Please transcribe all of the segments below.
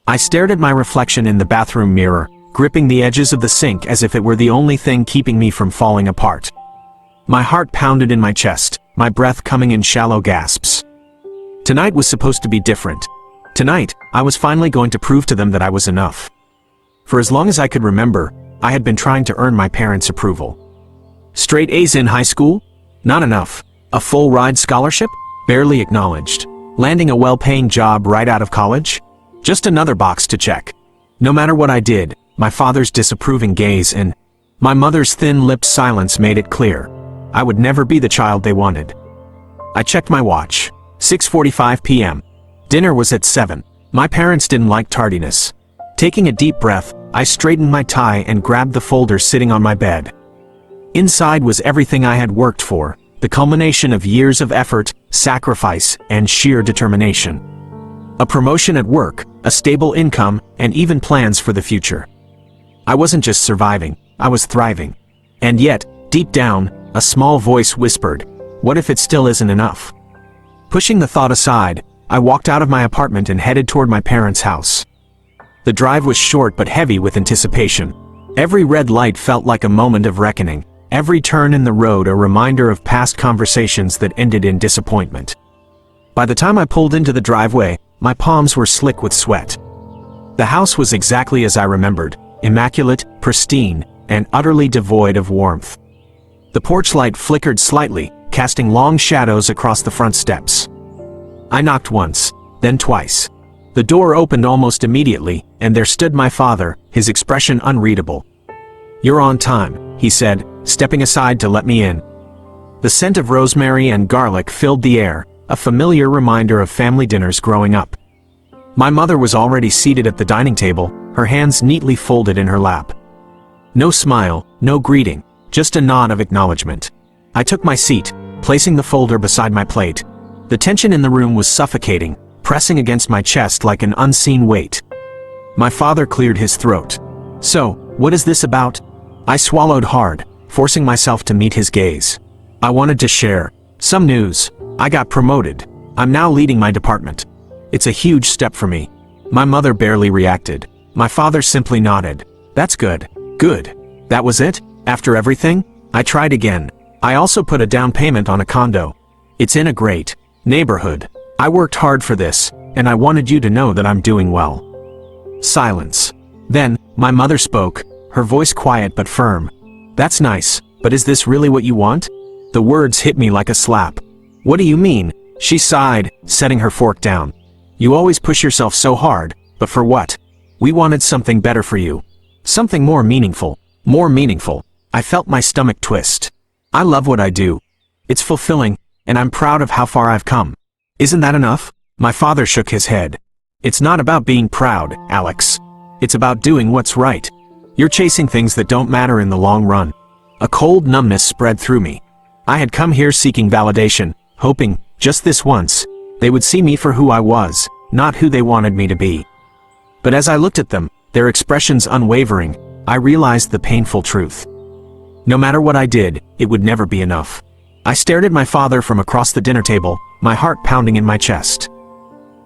I stared at my reflection in the bathroom mirror, gripping the edges of the sink as if it were the only thing keeping me from falling apart. My heart pounded in my chest, my breath coming in shallow gasps. Tonight was supposed to be different. Tonight, I was finally going to prove to them that I was enough. For as long as I could remember, I had been trying to earn my parents' approval. Straight A's in high school? Not enough. A full ride scholarship? Barely acknowledged. Landing a well-paying job right out of college? Just another box to check. No matter what I did, my father's disapproving gaze and my mother's thin-lipped silence made it clear. I would never be the child they wanted. I checked my watch. 6:45 p.m. Dinner was at 7. My parents didn't like tardiness. Taking a deep breath, I straightened my tie and grabbed the folder sitting on my bed. Inside was everything I had worked for, the culmination of years of effort, sacrifice, and sheer determination. A promotion at work, a stable income, and even plans for the future. I wasn't just surviving, I was thriving. And yet, deep down, a small voice whispered, "What if it still isn't enough?" Pushing the thought aside, I walked out of my apartment and headed toward my parents' house. The drive was short but heavy with anticipation. Every red light felt like a moment of reckoning, every turn in the road a reminder of past conversations that ended in disappointment. By the time I pulled into the driveway, my palms were slick with sweat. The house was exactly as I remembered, immaculate, pristine, and utterly devoid of warmth. The porch light flickered slightly, casting long shadows across the front steps. I knocked once, then twice. The door opened almost immediately, and there stood my father, his expression unreadable. "You're on time," he said, stepping aside to let me in. The scent of rosemary and garlic filled the air, a familiar reminder of family dinners growing up. My mother was already seated at the dining table, her hands neatly folded in her lap. No smile, no greeting, just a nod of acknowledgement. I took my seat, placing the folder beside my plate. The tension in the room was suffocating, pressing against my chest like an unseen weight. My father cleared his throat. "So, what is this about?" I swallowed hard, forcing myself to meet his gaze. "I wanted to share some news. I got promoted. I'm now leading my department. It's a huge step for me." My mother barely reacted. My father simply nodded. "That's good. Good. That was it? After everything?" I tried again. "I also put a down payment on a condo. It's in a great neighborhood. I worked hard for this, and I wanted you to know that I'm doing well." Silence. Then, my mother spoke, her voice quiet but firm. "That's nice, but is this really what you want?" The words hit me like a slap. "What do you mean?" She sighed, setting her fork down. "You always push yourself so hard, but for what? We wanted something better for you. Something more meaningful. More meaningful." I felt my stomach twist. I love what I do. It's fulfilling, and I'm proud of how far I've come. Isn't that enough? My father shook his head. "It's not about being proud, Alex. It's about doing what's right. You're chasing things that don't matter in the long run." A cold numbness spread through me. I had come here seeking validation, hoping, just this once, they would see me for who I was, not who they wanted me to be. But as I looked at them, their expressions unwavering, I realized the painful truth. No matter what I did, it would never be enough. I stared at my father from across the dinner table, my heart pounding in my chest.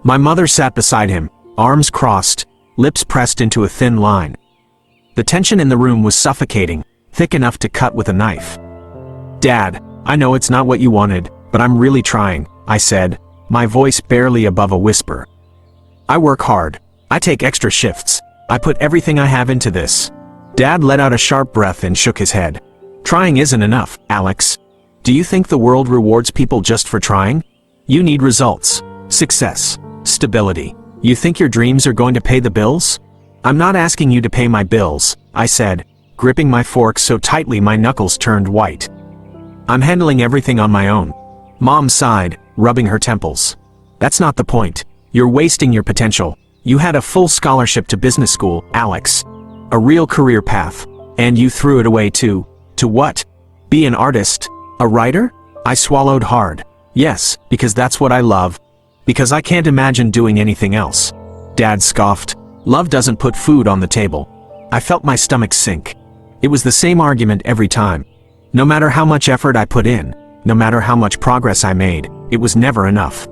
My mother sat beside him, arms crossed, lips pressed into a thin line. The tension in the room was suffocating, thick enough to cut with a knife. "Dad, I know it's not what you wanted, but I'm really trying," I said, my voice barely above a whisper. "I work hard. I take extra shifts. I put everything I have into this." Dad let out a sharp breath and shook his head. "Trying isn't enough, Alex. Do you think the world rewards people just for trying? You need results, success, stability. You think your dreams are going to pay the bills?" "I'm not asking you to pay my bills," I said, gripping my fork so tightly my knuckles turned white. "I'm handling everything on my own." Mom sighed, rubbing her temples. "That's not the point. You're wasting your potential. You had a full scholarship to business school, Alex. A real career path. And you threw it away too. To what? Be an artist? A writer?" I swallowed hard. "Yes, because that's what I love. Because I can't imagine doing anything else." Dad scoffed. "Love doesn't put food on the table." I felt my stomach sink. It was the same argument every time. No matter how much effort I put in, no matter how much progress I made, it was never enough.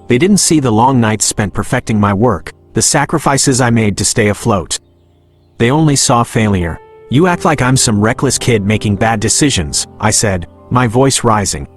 They didn't see the long nights spent perfecting my work, the the sacrifices I made to stay afloat. They only saw failure. You act like I'm some reckless kid making bad decisions, I said, my voice rising.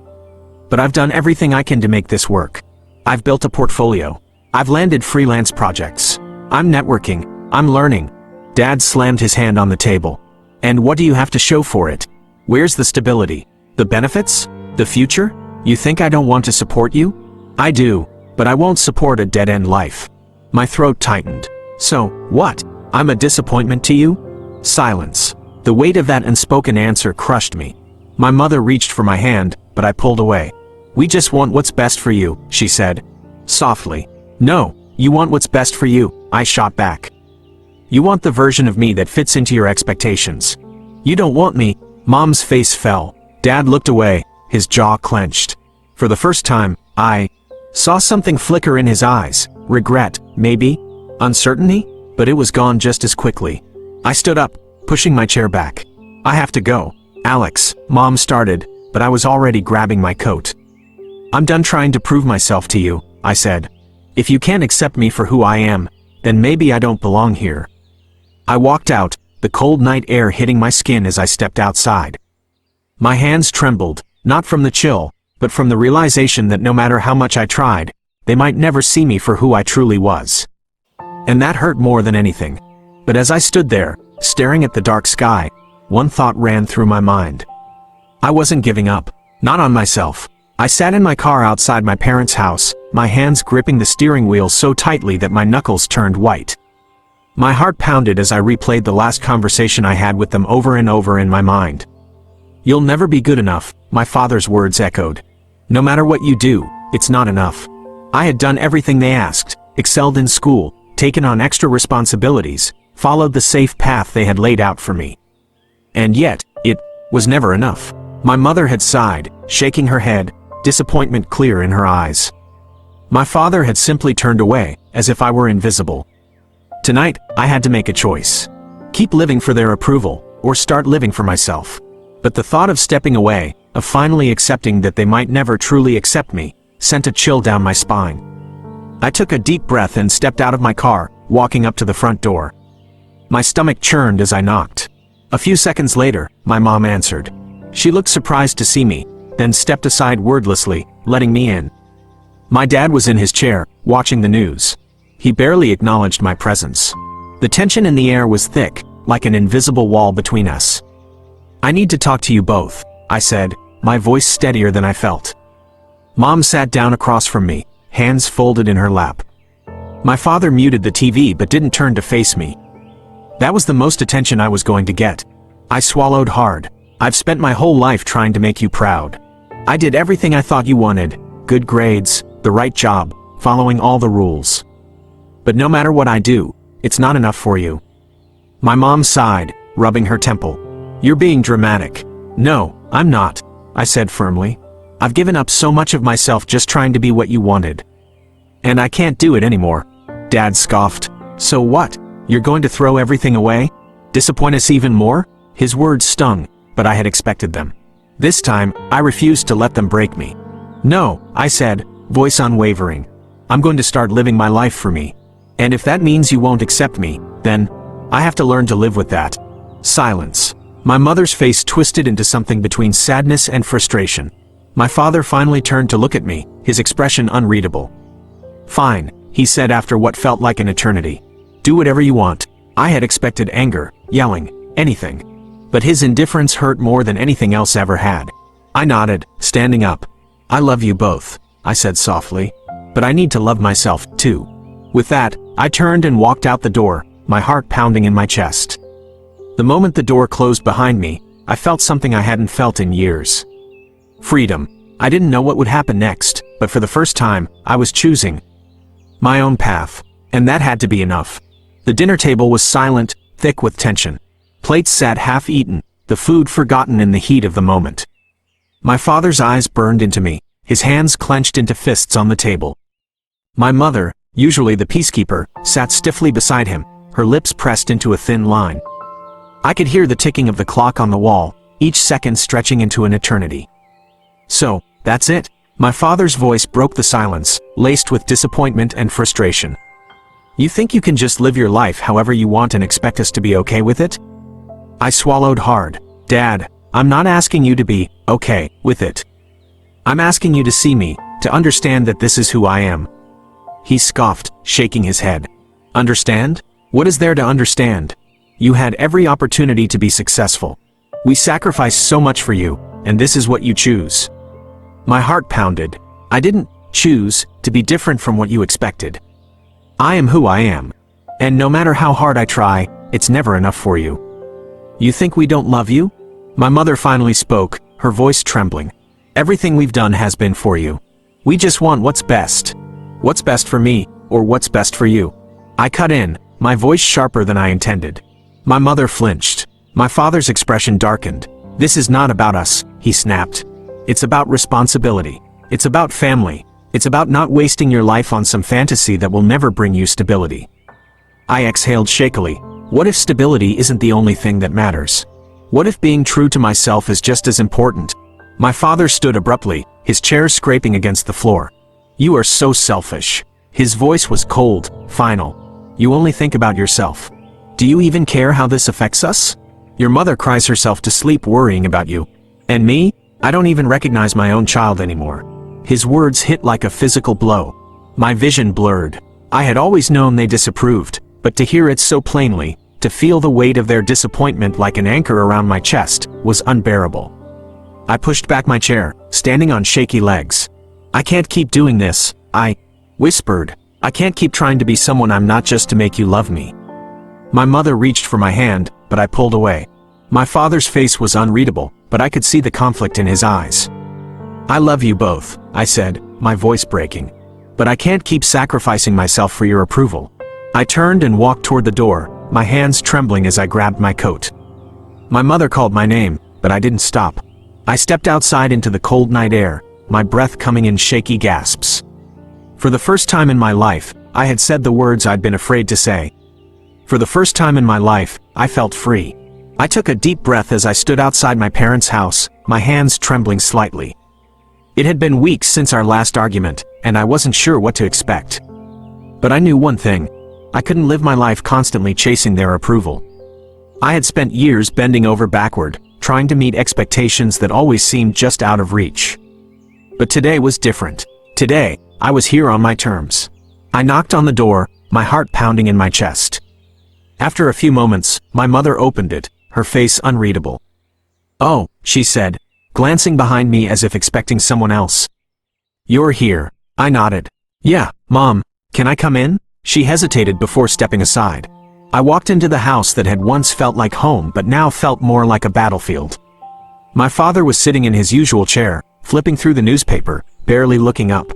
But I've done everything I can to make this work. I've built a portfolio. I've landed freelance projects. I'm networking. I'm learning. Dad slammed his hand on the table. And what do you have to show for it? Where's the stability? The benefits? The future? You think I don't want to support you? I do, but I won't support a dead-end life. My throat tightened. So, what? I'm a disappointment to you? Silence. The weight of that unspoken answer crushed me. My mother reached for my hand, but I pulled away. We just want what's best for you, she said. Softly. No, you want what's best for you, I shot back. You want the version of me that fits into your expectations. You don't want me. Mom's face fell. Dad looked away, his jaw clenched. For the first time, I saw something flicker in his eyes. Regret, maybe? Uncertainty? But it was gone just as quickly. I stood up, pushing my chair back. I have to go. Alex, Mom started, but I was already grabbing my coat. I'm done trying to prove myself to you, I said. If you can't accept me for who I am, then maybe I don't belong here. I walked out, the cold night air hitting my skin as I stepped outside. My hands trembled, not from the chill, but from the realization that no matter how much I tried, they might never see me for who I truly was. And that hurt more than anything. But as I stood there, staring at the dark sky, one thought ran through my mind. I wasn't giving up, not on myself. I sat in my car outside my parents' house, my hands gripping the steering wheel so tightly that my knuckles turned white. My heart pounded as I replayed the last conversation I had with them over and over in my mind. You'll never be good enough, my father's words echoed. No matter what you do, it's not enough. I had done everything they asked, excelled in school, taken on extra responsibilities, followed the safe path they had laid out for me. And yet, it was never enough. My mother had sighed, shaking her head, disappointment clear in her eyes. My father had simply turned away, as if I were invisible. Tonight, I had to make a choice. Keep living for their approval, or start living for myself. But the thought of stepping away, of finally accepting that they might never truly accept me, sent a chill down my spine. I took a deep breath and stepped out of my car, walking up to the front door. My stomach churned as I knocked. A few seconds later, my mom answered. She looked surprised to see me, then stepped aside wordlessly, letting me in. My dad was in his chair, watching the news. He barely acknowledged my presence. The tension in the air was thick, like an invisible wall between us. I need to talk to you both, I said, my voice steadier than I felt. Mom sat down across from me, hands folded in her lap. My father muted the TV but didn't turn to face me. That was the most attention I was going to get. I swallowed hard. I've spent my whole life trying to make you proud. I did everything I thought you wanted, good grades, the right job, following all the rules. But no matter what I do, it's not enough for you. My mom sighed, rubbing her temple. You're being dramatic. No, I'm not, I said firmly. I've given up so much of myself just trying to be what you wanted. And I can't do it anymore. Dad scoffed. So what? You're going to throw everything away? Disappoint us even more? His words stung, but I had expected them. This time, I refused to let them break me. No, I said, voice unwavering. I'm going to start living my life for me. And if that means you won't accept me, then I have to learn to live with that. Silence. My mother's face twisted into something between sadness and frustration. My father finally turned to look at me, his expression unreadable. Fine, he said after what felt like an eternity. Do whatever you want. I had expected anger, yelling, anything. But his indifference hurt more than anything else ever had. I nodded, standing up. I love you both, I said softly. But I need to love myself, too. With that, I turned and walked out the door, my heart pounding in my chest. The moment the door closed behind me, I felt something I hadn't felt in years. Freedom. I didn't know what would happen next, but for the first time, I was choosing my own path, and that had to be enough. The dinner table was silent, thick with tension. Plates sat half-eaten, the food forgotten in the heat of the moment. My father's eyes burned into me, his hands clenched into fists on the table. My mother, usually the peacekeeper, sat stiffly beside him, her lips pressed into a thin line. I could hear the ticking of the clock on the wall, each second stretching into an eternity. So, that's it? My father's voice broke the silence, laced with disappointment and frustration. You think you can just live your life however you want and expect us to be okay with it? I swallowed hard. Dad, I'm not asking you to be okay with it. I'm asking you to see me, to understand that this is who I am. He scoffed, shaking his head. Understand? What is there to understand? You had every opportunity to be successful. We sacrificed so much for you, and this is what you choose. My heart pounded. I didn't choose to be different from what you expected. I am who I am. And no matter how hard I try, it's never enough for you. You think we don't love you? My mother finally spoke, her voice trembling. Everything we've done has been for you. We just want what's best. What's best for me, or what's best for you? I cut in, my voice sharper than I intended. My mother flinched. My father's expression darkened. This is not about us, he snapped. It's about responsibility. It's about family. It's about not wasting your life on some fantasy that will never bring you stability. I exhaled shakily. What if stability isn't the only thing that matters? What if being true to myself is just as important? My father stood abruptly, his chair scraping against the floor. You are so selfish. His voice was cold, final. You only think about yourself. Do you even care how this affects us? Your mother cries herself to sleep worrying about you. And me? I don't even recognize my own child anymore. His words hit like a physical blow. My vision blurred. I had always known they disapproved, but to hear it so plainly, to feel the weight of their disappointment like an anchor around my chest, was unbearable. I pushed back my chair, standing on shaky legs. I can't keep doing this, I whispered. I can't keep trying to be someone I'm not just to make you love me. My mother reached for my hand, but I pulled away. My father's face was unreadable, but I could see the conflict in his eyes. I love you both, I said, my voice breaking. But I can't keep sacrificing myself for your approval. I turned and walked toward the door, my hands trembling as I grabbed my coat. My mother called my name, but I didn't stop. I stepped outside into the cold night air, my breath coming in shaky gasps. For the first time in my life, I had said the words I'd been afraid to say. For the first time in my life, I felt free. I took a deep breath as I stood outside my parents' house, my hands trembling slightly. It had been weeks since our last argument, and I wasn't sure what to expect. But I knew one thing. I couldn't live my life constantly chasing their approval. I had spent years bending over backward, trying to meet expectations that always seemed just out of reach. But today was different. Today, I was here on my terms. I knocked on the door, my heart pounding in my chest. After a few moments, my mother opened it, her face unreadable. "Oh," she said, glancing behind me as if expecting someone else. "You're here." I nodded. "Yeah, Mom, can I come in?" She hesitated before stepping aside. I walked into the house that had once felt like home but now felt more like a battlefield. My father was sitting in his usual chair, flipping through the newspaper, barely looking up.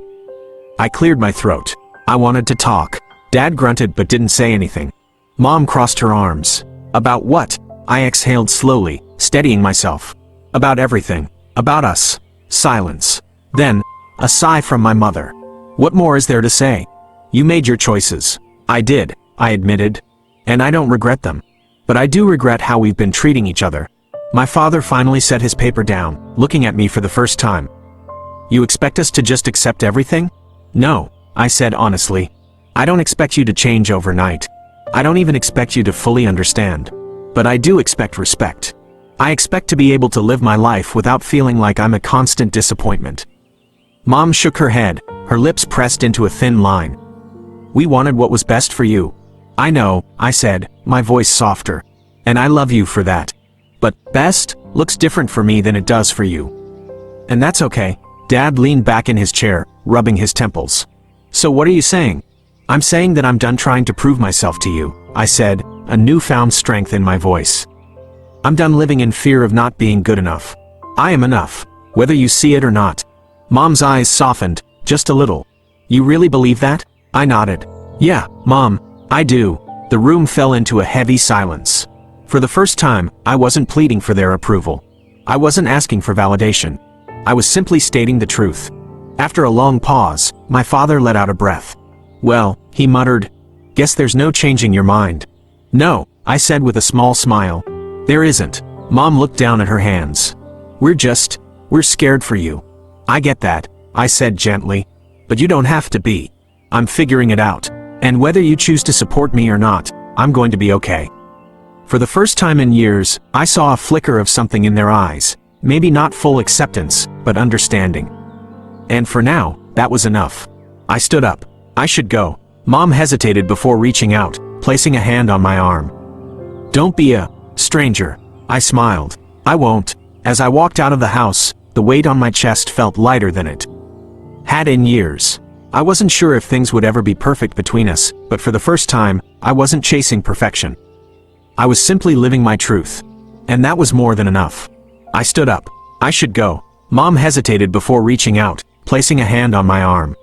I cleared my throat. I wanted to talk. Dad grunted but didn't say anything. Mom crossed her arms. "About what?" I exhaled slowly, steadying myself. "About everything. About us." Silence. Then, a sigh from my mother. "What more is there to say? You made your choices." "I did," I admitted. "And I don't regret them. But I do regret how we've been treating each other." My father finally set his paper down, looking at me for the first time. "You expect us to just accept everything?" "No," I said honestly. "I don't expect you to change overnight. I don't even expect you to fully understand. But I do expect respect. I expect to be able to live my life without feeling like I'm a constant disappointment." Mom shook her head, her lips pressed into a thin line. "We wanted what was best for you." "I know," I said, my voice softer. "And I love you for that. But best looks different for me than it does for you. And that's okay." Dad leaned back in his chair, rubbing his temples. "So what are you saying?" "I'm saying that I'm done trying to prove myself to you," I said, a newfound strength in my voice. "I'm done living in fear of not being good enough. I am enough, whether you see it or not." Mom's eyes softened, just a little. "You really believe that?" I nodded. "Yeah, Mom, I do." The room fell into a heavy silence. For the first time, I wasn't pleading for their approval. I wasn't asking for validation. I was simply stating the truth. After a long pause, my father let out a breath. "Well," he muttered, "guess there's no changing your mind." "No," I said with a small smile. "There isn't." Mom looked down at her hands. We're scared for you." "I get that," I said gently. "But you don't have to be. I'm figuring it out." And whether you choose to support me or not, I'm going to be okay. For the first time in years, I saw a flicker of something in their eyes. Maybe not full acceptance, but understanding. And for now, that was enough. I stood up. I should go. Mom hesitated before reaching out, placing a hand on my arm. Don't be a stranger. I smiled. I won't. As I walked out of the house, the weight on my chest felt lighter than it had in years. I wasn't sure if things would ever be perfect between us, but for the first time, I wasn't chasing perfection. I was simply living my truth. And that was more than enough. I stood up. I should go. Mom hesitated before reaching out, placing a hand on my arm.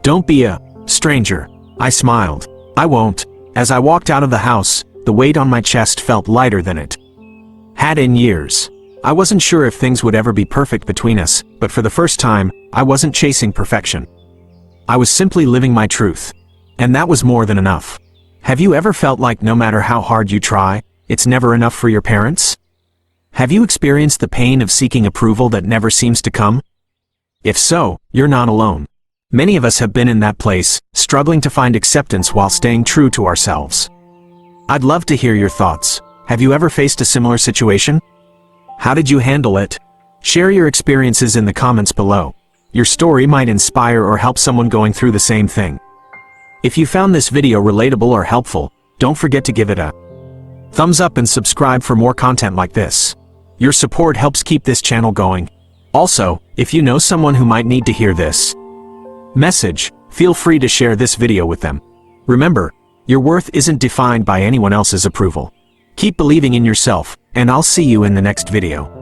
Don't be a stranger. I smiled. I won't. As I walked out of the house, the weight on my chest felt lighter than it had in years. I wasn't sure if things would ever be perfect between us, but for the first time, I wasn't chasing perfection. I was simply living my truth. And that was more than enough. Have you ever felt like no matter how hard you try, it's never enough for your parents? Have you experienced the pain of seeking approval that never seems to come? If so, you're not alone. Many of us have been in that place, struggling to find acceptance while staying true to ourselves. I'd love to hear your thoughts. Have you ever faced a similar situation? How did you handle it? Share your experiences in the comments below. Your story might inspire or help someone going through the same thing. If you found this video relatable or helpful, don't forget to give it a thumbs up and subscribe for more content like this. Your support helps keep this channel going. Also, if you know someone who might need to hear this message, feel free to share this video with them. Remember, your worth isn't defined by anyone else's approval. Keep believing in yourself, and I'll see you in the next video.